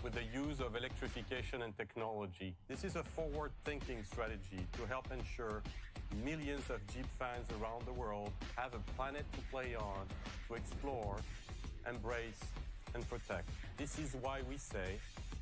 with the use of electrification and technology. This is a forward-thinking strategy to help ensure millions of Jeep fans around the world have a planet to play on, to explore, embrace, and protect. This is why we say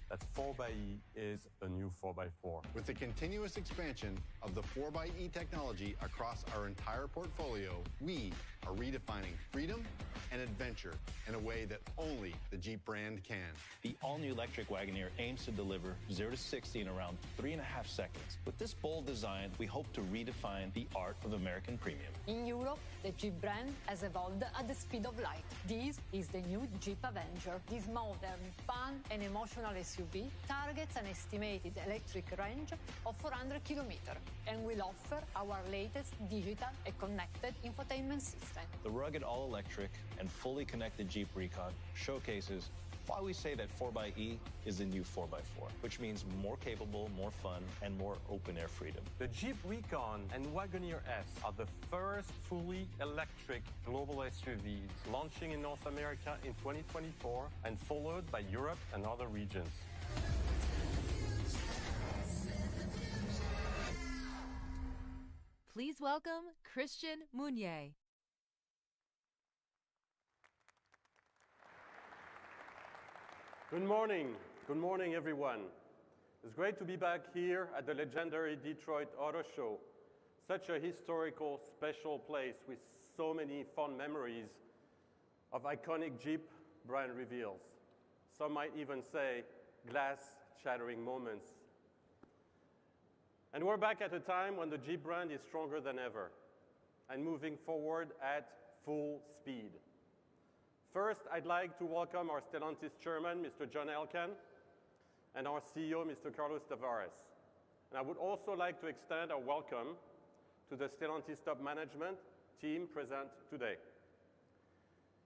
that 4xe is the new 4x4. With the continuous expansion of the 4xe technology across our entire portfolio, we are redefining freedom and adventure in a way that only the Jeep brand can. The all-new electric Wagoneer aims to deliver 0 to 60 in around 3.5 seconds. With this bold design, we hope to redefine the art of American premium. In Europe, the Jeep brand has evolved at the speed of light. This is the new Jeep Avenger. This modern, fun, and emotional SUV targets an estimated electric range of 400 kilometers and will offer our latest digital and connected infotainment system. The rugged all-electric and fully connected Jeep Recon showcases why we say that 4xe is the new 4x4, which means more capable, more fun, and more open-air freedom. The Jeep Recon and Wagoneer S are the first fully electric global SUVs launching in North America in 2024 and followed by Europe and other regions. Please welcome Christian Mounier. Good morning everyone. It's great to be back here at the legendary Detroit Auto Show, such a historical, special place with so many fond memories of iconic Jeep brand reveals. Some might even say glass-shattering moments. And we're back at a time when the Jeep brand is stronger than ever and moving forward at full speed. First, I'd like to welcome our Stellantis chairman, Mr. John Elkann, and our CEO, Mr. Carlos Tavares. And I would also like to extend our welcome to the Stellantis top management team present today.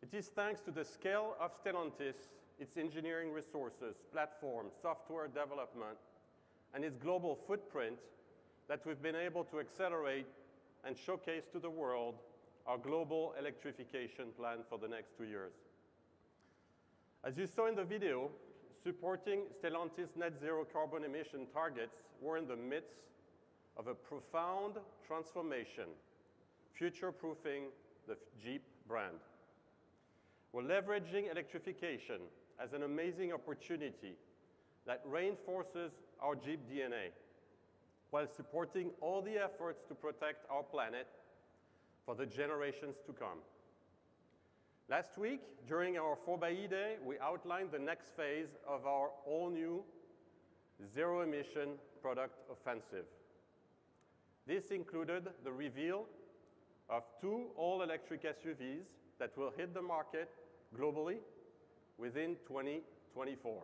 It is thanks to the scale of Stellantis, its engineering resources, platform, software development, and its global footprint that we've been able to accelerate and showcase to the world our global electrification plan for the next 2 years. As you saw in the video, supporting Stellantis net zero carbon emission targets, we're in the midst of a profound transformation, future-proofing the Jeep brand. We're leveraging electrification as an amazing opportunity that reinforces our Jeep DNA, while supporting all the efforts to protect our planet for the generations to come. Last week, during our 4xe Day, we outlined the next phase of our all-new zero-emission product offensive. This included the reveal of 2 all-electric SUVs that will hit the market globally within 2024.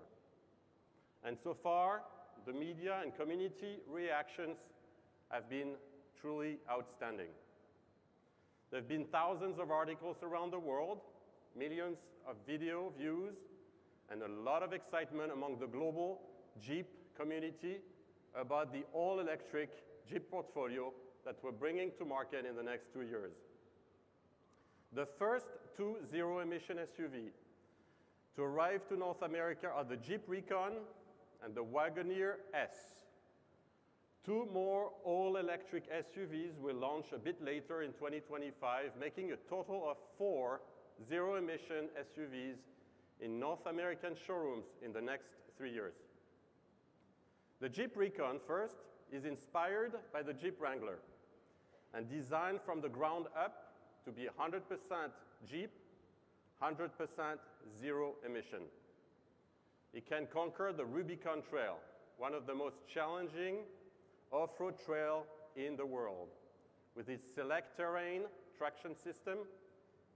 And so far, the media and community reactions have been truly outstanding. There have been thousands of articles around the world, millions of video views, and a lot of excitement among the global Jeep community about the all-electric Jeep portfolio that we're bringing to market in the next 2 years. The first 2 zero-emission SUV to arrive to North America are the Jeep Recon and the Wagoneer S. 2 more all-electric SUVs will launch a bit later in 2025, making a total of 4 zero-emission SUVs in North American showrooms in the next 3 years. The Jeep Recon, first, is inspired by the Jeep Wrangler and designed from the ground up to be 100% Jeep, 100% zero-emission. It can conquer the Rubicon Trail, one of the most challenging off-road trail in the world, with its select terrain traction system,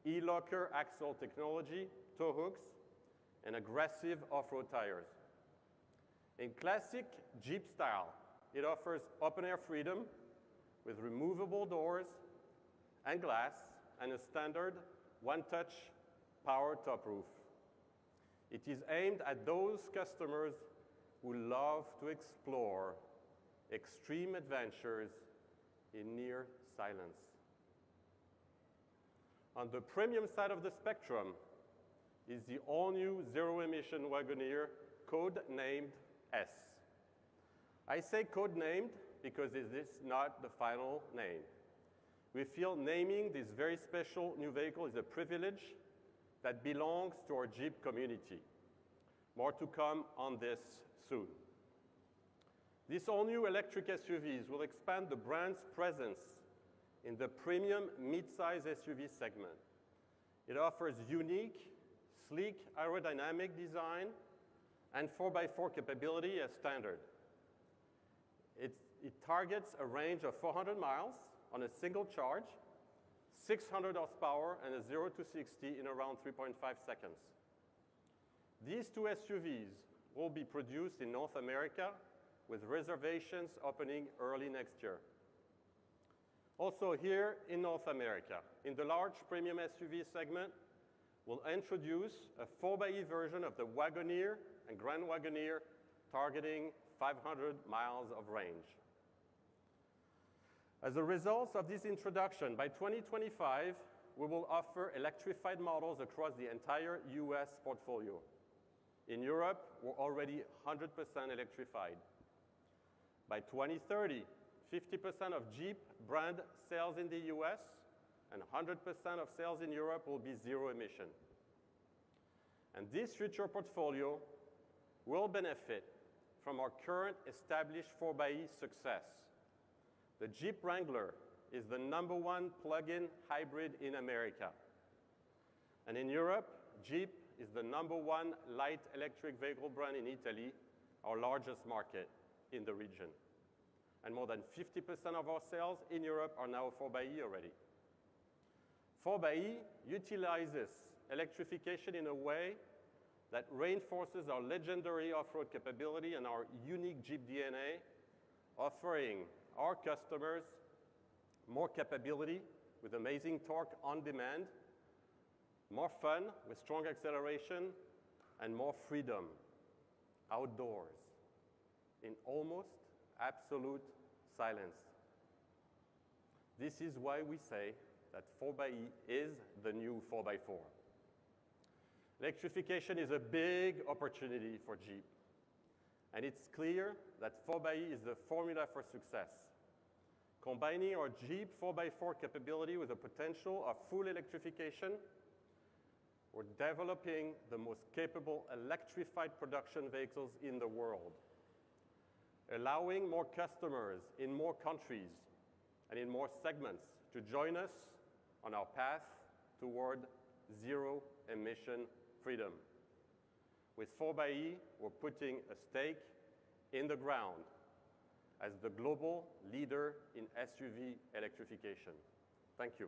e-locker axle technology, tow hooks, and aggressive off-road tires. In classic Jeep style, it offers open-air freedom with removable doors and glass and a standard one-touch power top roof. It is aimed at those customers who love to explore extreme adventures in near silence. On the premium side of the spectrum is the all-new zero-emission Wagoneer code-named S. I say code-named because it is not the final name. We feel naming this very special new vehicle is a privilege that belongs to our Jeep community. More to come on this soon. These all-new electric SUVs will expand the brand's presence in the premium mid-size SUV segment. It offers unique, sleek aerodynamic design and 4x4 capability as standard. It targets a range of 400 miles on a single charge, 600 horsepower, and a 0 to 60 in around 3.5 seconds. These two SUVs will be produced in North America with reservations opening early next year. Also here in North America, in the large premium SUV segment, we'll introduce a 4xe version of the Wagoneer and Grand Wagoneer targeting 500 miles of range. As a result of this introduction, by 2025, we will offer electrified models across the entire US portfolio. In Europe, we're already 100% electrified. By 2030, 50% of Jeep brand sales in the US and 100% of sales in Europe will be zero emission. And this future portfolio will benefit from our current established 4xe success. The Jeep Wrangler is the #1 plug-in hybrid in America. And in Europe, Jeep is the #1 light electric vehicle brand in Italy, our largest market in the region. And more than 50% of our sales in Europe are now 4xe already. 4xe utilizes electrification in a way that reinforces our legendary off-road capability and our unique Jeep DNA, offering our customers more capability with amazing torque on demand, more fun with strong acceleration, and more freedom outdoors in almost absolute silence. This is why we say that 4xe is the new 4x4. Electrification is a big opportunity for Jeep, and it's clear that 4xe is the formula for success. Combining our Jeep 4x4 capability with the potential of full electrification, we're developing the most capable electrified production vehicles in the world, allowing more customers in more countries and in more segments to join us on our path toward zero emission freedom. With 4xe, we're putting a stake in the ground as the global leader in SUV electrification. Thank you.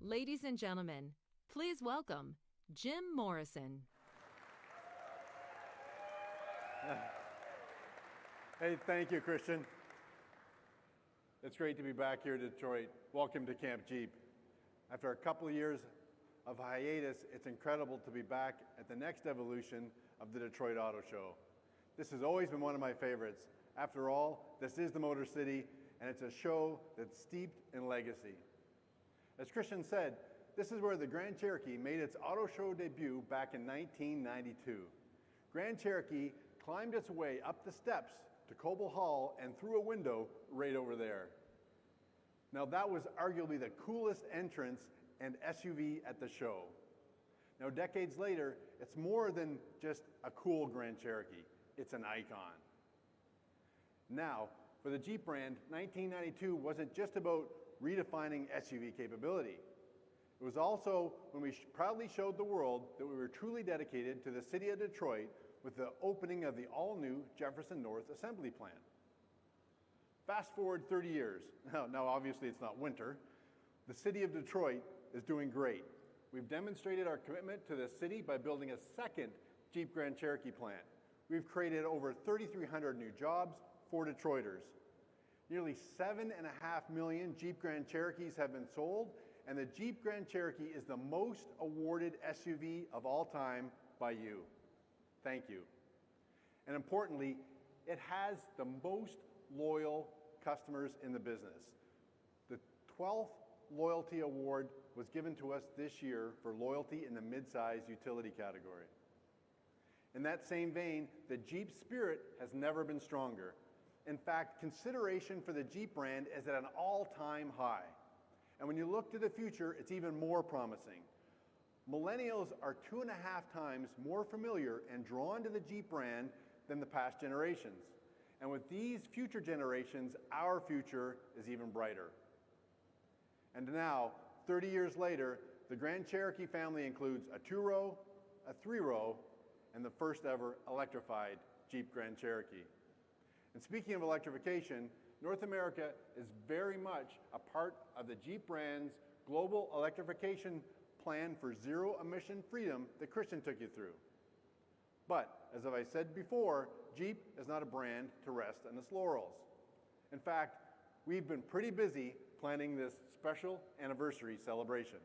Ladies and gentlemen, please welcome Jim Morrison. Hey, thank you, Christian. It's great to be back here in Detroit. Welcome to Camp Jeep. After a couple of years of hiatus, it's incredible to be back at the next evolution of the Detroit Auto Show. This has always been one of my favorites. After all, this is the Motor City, and it's a show that's steeped in legacy. As Christian said, this is where the Grand Cherokee made its auto show debut back in 1992. Grand Cherokee climbed its way up the steps to Coble Hall and through a window right over there. Now that was arguably the coolest entrance and SUV at the show. Now decades later, it's more than just a cool Grand Cherokee, it's an icon. Now, for the Jeep brand, 1992 wasn't just about redefining SUV capability. It was also when we proudly showed the world that we were truly dedicated to the city of Detroit with the opening of the all-new Jefferson North Assembly Plant. Fast forward 30 years. Now obviously it's not winter. The city of Detroit is doing great. We've demonstrated our commitment to the city by building a second Jeep Grand Cherokee plant. We've created over 3,300 new jobs for Detroiters. Nearly 7.5 million Jeep Grand Cherokees have been sold, and the Jeep Grand Cherokee is the most awarded SUV of all time by you. Thank you. And importantly, it has the most loyal customers in the business. The 12th Loyalty Award was given to us this year for loyalty in the mid-size utility category. In that same vein, the Jeep spirit has never been stronger. In fact, consideration for the Jeep brand is at an all-time high. And when you look to the future, it's even more promising. Millennials are 2.5 times more familiar and drawn to the Jeep brand than the past generations. And with these future generations, our future is even brighter. And now, 30 years later, the Grand Cherokee family includes a 2-row, a 3-row, and the first ever electrified Jeep Grand Cherokee. And speaking of electrification, North America is very much a part of the Jeep brand's global electrification plan for zero-emission freedom that Christian took you through. But, as I said before, Jeep is not a brand to rest on its laurels. In fact, we've been pretty busy planning this special anniversary celebration.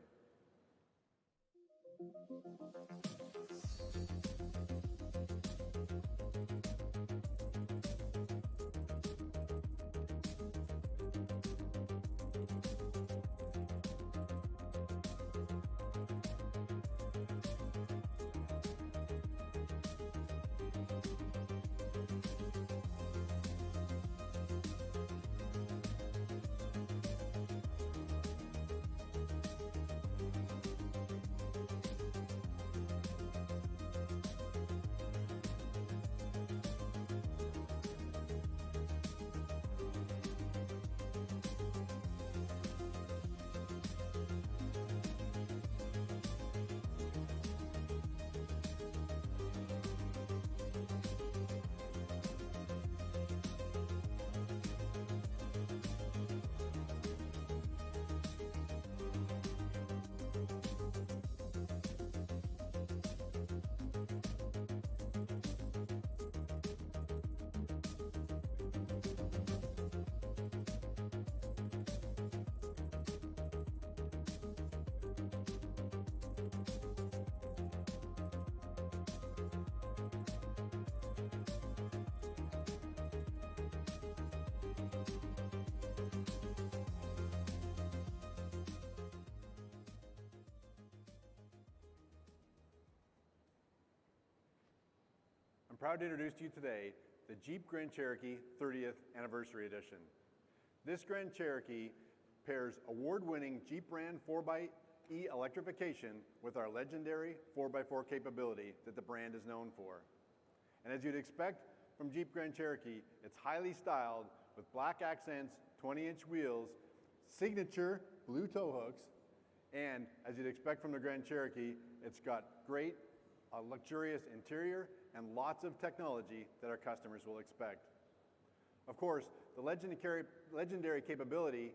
I'm proud to introduce to you today the Jeep Grand Cherokee 30th Anniversary Edition. This Grand Cherokee pairs award-winning Jeep brand 4xe electrification with our legendary 4x4 capability that the brand is known for. And as you'd expect from Jeep Grand Cherokee, it's highly styled with black accents, 20-inch wheels, signature blue tow hooks, and as you'd expect from the Grand Cherokee, it's got great luxurious interior and lots of technology that our customers will expect. Of course, the legendary capability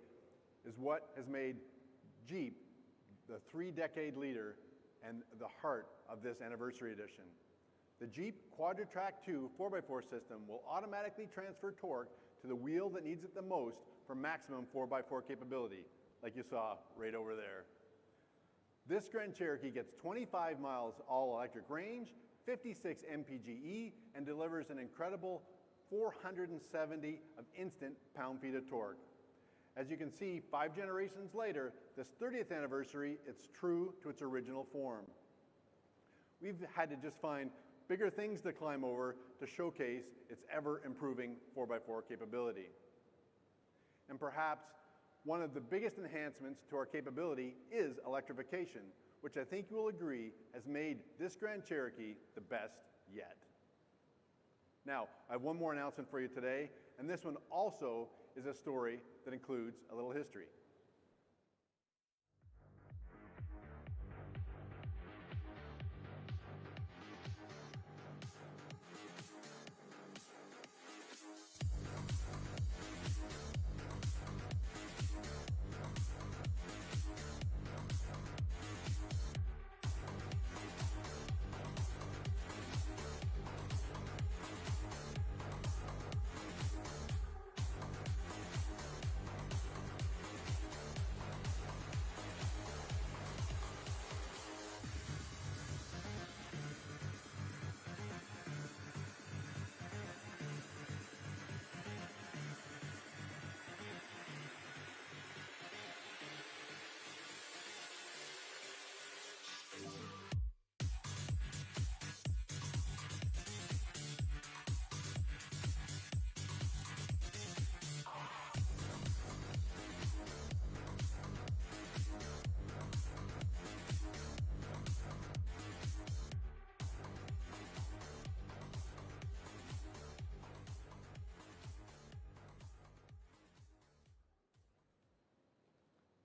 is what has made Jeep the 3-decade leader and the heart of this anniversary edition. The Jeep Quadra-Track 2 4x4 system will automatically transfer torque to the wheel that needs it the most for maximum 4x4 capability, like you saw right over there. This Grand Cherokee gets 25 miles all-electric range, 56 mpge, and delivers an incredible 470 of instant pound-feet of torque. As you can see, 5 generations later, this 30th anniversary, it's true to its original form. We've had to just find bigger things to climb over to showcase its ever-improving 4x4 capability. And perhaps one of the biggest enhancements to our capability is electrification, which I think you will agree has made this Grand Cherokee the best yet. Now, I have one more announcement for you today, and this one also is a story that includes a little history.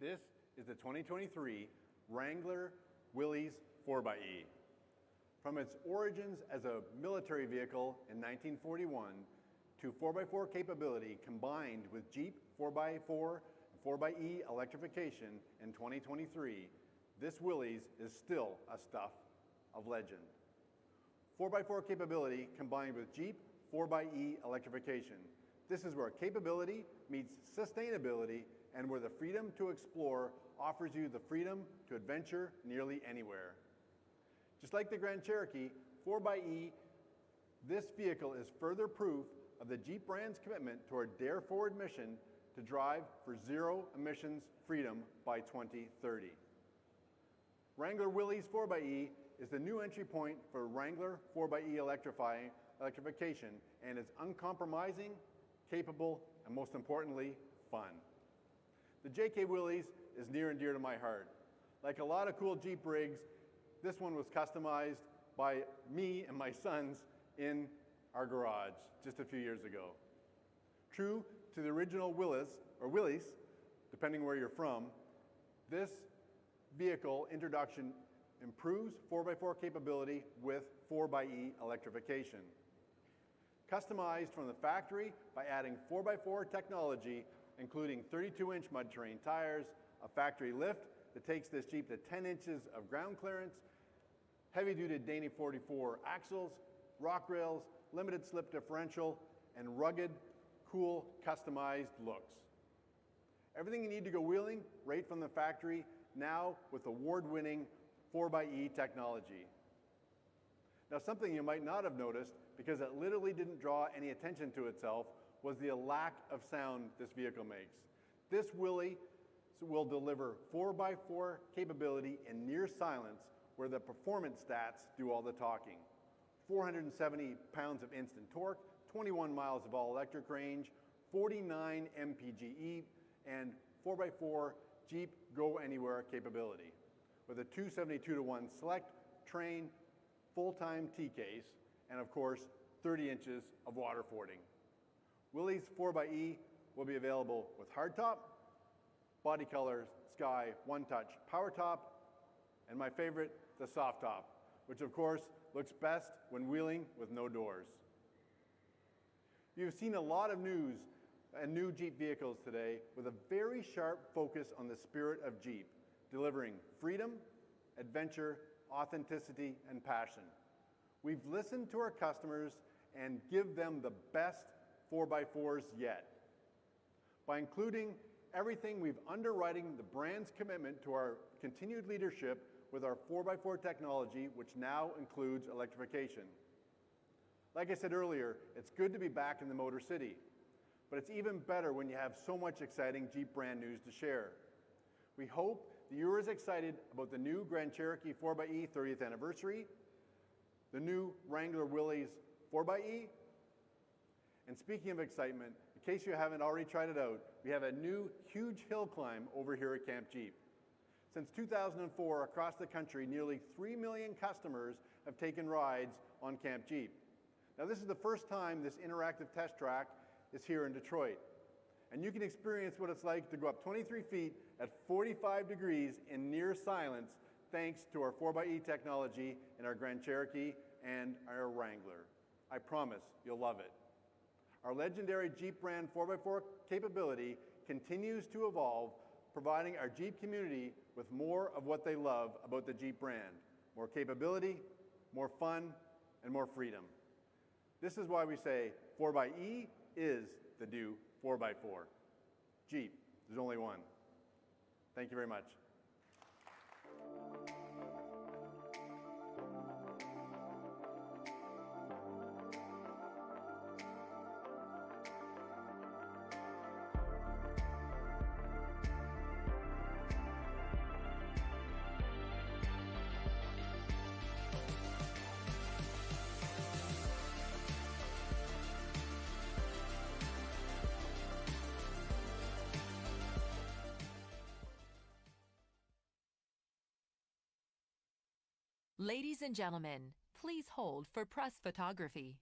This is the 2023 Wrangler Willys 4xe. From its origins as a military vehicle in 1941 to 4x4 capability combined with Jeep 4x4 and 4xe electrification in 2023, this Willys is still a stuff of legend. 4x4 capability combined with Jeep 4xe electrification. This is where capability meets sustainability and where the freedom to explore offers you the freedom to adventure nearly anywhere. Just like the Grand Cherokee, 4xe, this vehicle is further proof of the Jeep brand's commitment to our Dare Forward mission to drive for zero emissions freedom by 2030. Wrangler Willys 4xe is the new entry point for Wrangler 4xe electrification, and it's uncompromising, capable, and most importantly, fun. The JK Willys is near and dear to my heart. Like a lot of cool Jeep rigs, this one was customized by me and my sons in our garage just a few years ago. True to the original Willys, or Willys, depending where you're from, this vehicle introduction improves 4x4 capability with 4xe electrification. Customized from the factory by adding 4x4 technology, including 32-inch mud terrain tires, a factory lift that takes this Jeep to 10 inches of ground clearance, heavy-duty Danny 44 axles, rock rails, limited slip differential, and rugged, cool, customized looks. Everything you need to go wheeling right from the factory, now with award-winning 4xe technology. Now, something you might not have noticed, because it literally didn't draw any attention to itself, was the lack of sound this vehicle makes. This Willy will deliver 4x4 capability in near silence, where the performance stats do all the talking. 470 pounds of instant torque, 21 miles of all-electric range, 49 mpge, and 4x4 Jeep Go Anywhere capability. With a 272-to-1 select, train, full-time T-case, and of course, 30 inches of water fording. Willys 4xe will be available with hardtop, body colors, Sky, one-touch, power top, and my favorite, the soft top, which of course looks best when wheeling with no doors. You've seen a lot of news and new Jeep vehicles today with a very sharp focus on the spirit of Jeep, delivering freedom, adventure, authenticity, and passion. We've listened to our customers and give them the best 4x4s yet. By including everything, we've underwriting the brand's commitment to our continued leadership with our 4x4 technology, which now includes electrification. Like I said earlier, it's good to be back in the Motor City, but it's even better when you have so much exciting Jeep brand news to share. We hope that you're as excited about the new Grand Cherokee 4xe 30th anniversary, the new Wrangler Willys 4xe, and speaking of excitement, in case you haven't already tried it out, we have a new huge hill climb over here at Camp Jeep. Since 2004, across the country, nearly 3 million customers have taken rides on Camp Jeep. Now, this is the first time this interactive test track is here in Detroit. And you can experience what it's like to go up 23 feet at 45 degrees in near silence, thanks to our 4xe technology in our Grand Cherokee and our Wrangler. I promise you'll love it. Our legendary Jeep brand 4x4 capability continues to evolve, providing our Jeep community with more of what they love about the Jeep brand. More capability, more fun, and more freedom. This is why we say 4xe is the new 4x4. Jeep, there's only one. Thank you very much. Ladies and gentlemen, please hold for press photography.